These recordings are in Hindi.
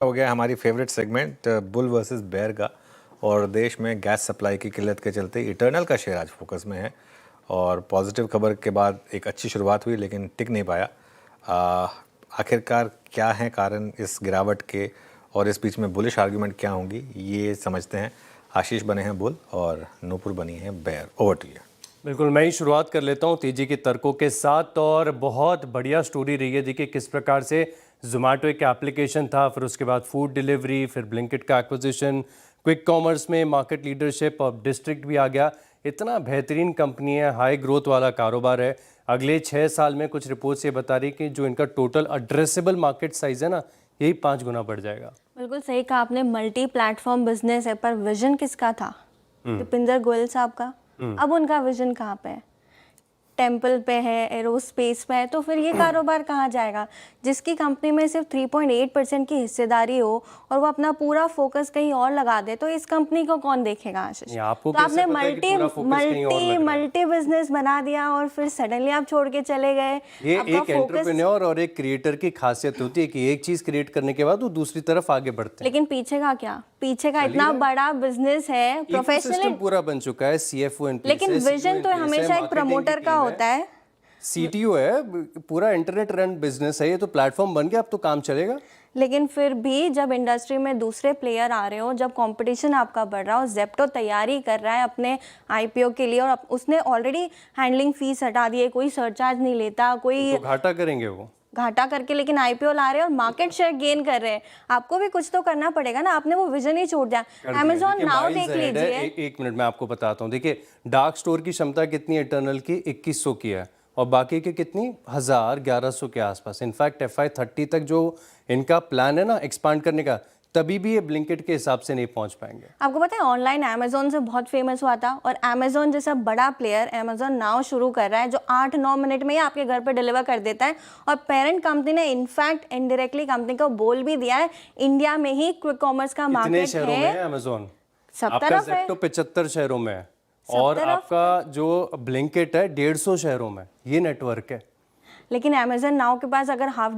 हो गया हमारी favourite segment bull versus bear का। और देश में गैस सप्लाई की किल्लत के चलते इटर्नल का शेयर आज फोकस में है। और पॉजिटिव खबर के बाद एक अच्छी शुरुआत हुई लेकिन टिक नहीं पाया। आखिरकार क्या है कारण इस गिरावट के, और इस बीच में बुलिश आर्ग्यूमेंट क्या होंगी, ये समझते हैं। आशीष बने हैं बुल और नूपुर बनी है बेयर। Over to you. बिल्कुल, मैं ही शुरुआत कर लेता हूँ तेजी के तर्कों के साथ। और बहुत बढ़िया स्टोरी रही है। देखिए किस प्रकार से जोमेटो एक एप्लीकेशन था, फिर उसके बाद फूड डिलीवरी, फिर ब्लिंकिट का एक्विजिशन, क्विक कॉमर्स में मार्केट लीडरशिप, अब डिस्ट्रिक्ट भी आ गया। इतना बेहतरीन कंपनी है, हाई ग्रोथ वाला कारोबार है। अगले 6 साल में कुछ रिपोर्ट्स ये बता रही कि जो इनका टोटल एड्रेसेबल मार्केट साइज है ना, यही 5 गुना बढ़ जाएगा। बिल्कुल सही कहा आपने, मल्टी प्लेटफॉर्म बिजनेस है, पर विजन किसका था? दीपिंदर गोयल साहब का। अब उनका विजन कहाँ पे है? टेम्पल पे है, एरोस्पेस पे है, तो फिर ये कारोबार कहाँ जाएगा? जिसकी कंपनी में सिर्फ 3.8% की हिस्सेदारी हो और वो अपना पूरा फोकस कहीं और लगा दे, तो इस कंपनी को कौन देखेगा आशीष? आपको तो आपने मल्टी बिजनेस बना दिया और फिर सडनली आप छोड़ के चले गए। ये एक एंटरप्रेन्योर और एक क्रिएटर की खासियत होती है कि एक चीज क्रिएट करने के बाद वो दूसरी तरफ आगे बढ़ते हैं। लेकिन पीछे का क्या? पीछे का इतना बड़ा बिजनेस है, प्रोफेशनल पूरा बन चुका है, सीएफओ इन प्लेस है, लेकिन विजन तो हमेशा एक प्रमोटर का होता है। सीटीओ है, पूरा इंटरनेट रन बिजनेस है, ये तो प्लेटफॉर्म बन गया, अब तो काम चलेगा। लेकिन फिर भी जब इंडस्ट्री में दूसरे प्लेयर आ रहे हो, जब कंपटीशन आपका बढ़ रहा हो, जेप्टो तैयारी कर रहा है अपने आईपीओ के लिए और उसने ऑलरेडी हैंडलिंग फीस हटा दी है, कोई सरचार्ज नहीं लेता, कोई तो घाटा करेंगे वो घाटा करके, लेकिन आईपीओ ला रहे हैं और मार्केट शेयर गेन कर रहे हैं। आपको भी कुछ तो करना पड़ेगा ना, आपने वो विजन ही छोड़ दिया। अमेज़न नाउ देख लीजिए। एक मिनट मैं आपको बताता हूँ। देखिए डार्क स्टोर की क्षमता कितनी है इटर्नल की? 2100 की है, और बाकी के कितनी? 1100 के आसपास। इनफैक्ट FY30 तक जो इनका प्लान है ना एक्सपांड करने का, तभी भी ये ब्लिंकिट के हिसाब से नहीं पहुंच पाएंगे। आपको पता है ऑनलाइन अमेज़न से बहुत फेमस हुआ था, और अमेज़न जैसा बड़ा प्लेयर अमेज़न नाउ शुरू कर रहा है, जो 8-9 मिनट में ही आपके घर पर डिलीवर कर देता है। और पेरेंट कंपनी ने इनफैक्ट इनडायरेक्टली कंपनी को बोल भी दिया है, इंडिया में ही क्विक कॉमर्स का मार्केट है। अमेज़न सब आपका तरफ है, ज़ेप्टो 75 शहरों में है, और आपका जो ब्लिंकिट है 150 शहरों में। ये नेटवर्क है। लेकिन अमेज़न नाउ के पास अगर $1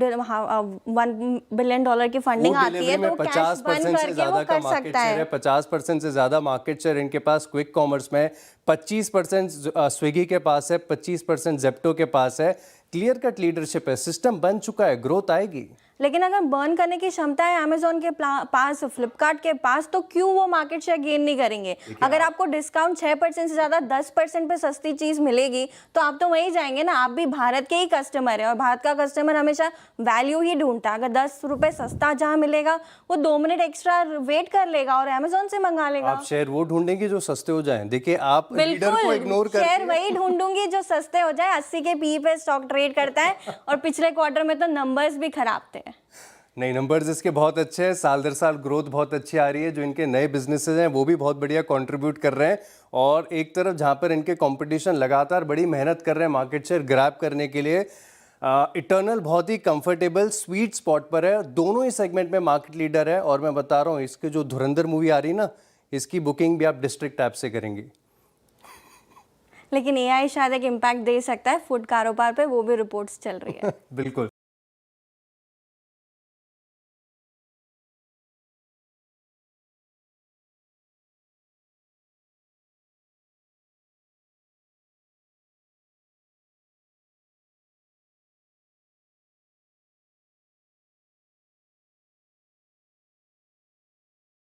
बिलियन की फंडिंग आती है तो कैश बर्न करके वो कर सकता है। 50% से ज्यादा मार्केट शेयर इनके पास क्विक कॉमर्स में। 25% स्विगी के पास है, 25% जेप्टो के पास है। क्लियर कट लीडरशिप है, सिस्टम बन चुका है, ग्रोथ आएगी। लेकिन अगर बर्न करने की क्षमता है अमेज़न के पास, फ्लिपकार्ट के पास, तो क्यों वो मार्केट शेयर गेन नहीं करेंगे? अगर आपको डिस्काउंट 6% से ज़्यादा 10% पे सस्ती चीज़ मिलेगी तो आप तो वहीं जाएंगे ना। आप भी भारत के ही कस्टमर है, और भारत का कस्टमर हमेशा वैल्यू ही ढूंढता है। अगर 10 रुपये सस्ता जहाँ मिलेगा, वो 2 मिनट एक्स्ट्रा वेट कर लेगा और अमेज़न से मंगा लेगा। आप शेयर वो ढूंढेंगे जो सस्ते हो जाएं। देखिए आप लीडर को इग्नोर कर, शेयर वही ढूंढूंगी जो सस्ते हो जाए। 80 के पी पे स्टॉक ट्रेड करता है, और पिछले क्वार्टर में तो नंबर्स भी खराब थे। नहीं, नंबर्स इसके बहुत अच्छे हैं, साल दर साल ग्रोथ बहुत अच्छी आ रही है। जो इनके नए बिजनेसेस हैं वो भी बहुत बढ़िया कंट्रीब्यूट कर रहे हैं। और एक तरफ जहां पर इनके कंपटीशन लगातार बड़ी मेहनत कर रहे हैं मार्केट शेयर ग्रैब करने के लिए, इटर्नल बहुत ही कंफर्टेबल स्वीट स्पॉट पर है। दोनों ही सेगमेंट में मार्केट लीडर है। और मैं बता रहा हूँ, इसके जो धुरंधर मूवी आ रही ना, इसकी बुकिंग भी आप डिस्ट्रिक्ट ऐप से करेंगी। लेकिन AI शायद एक इम्पैक्ट दे सकता है फूड कारोबार पे, वो भी रिपोर्ट्स चल रही है। बिल्कुल।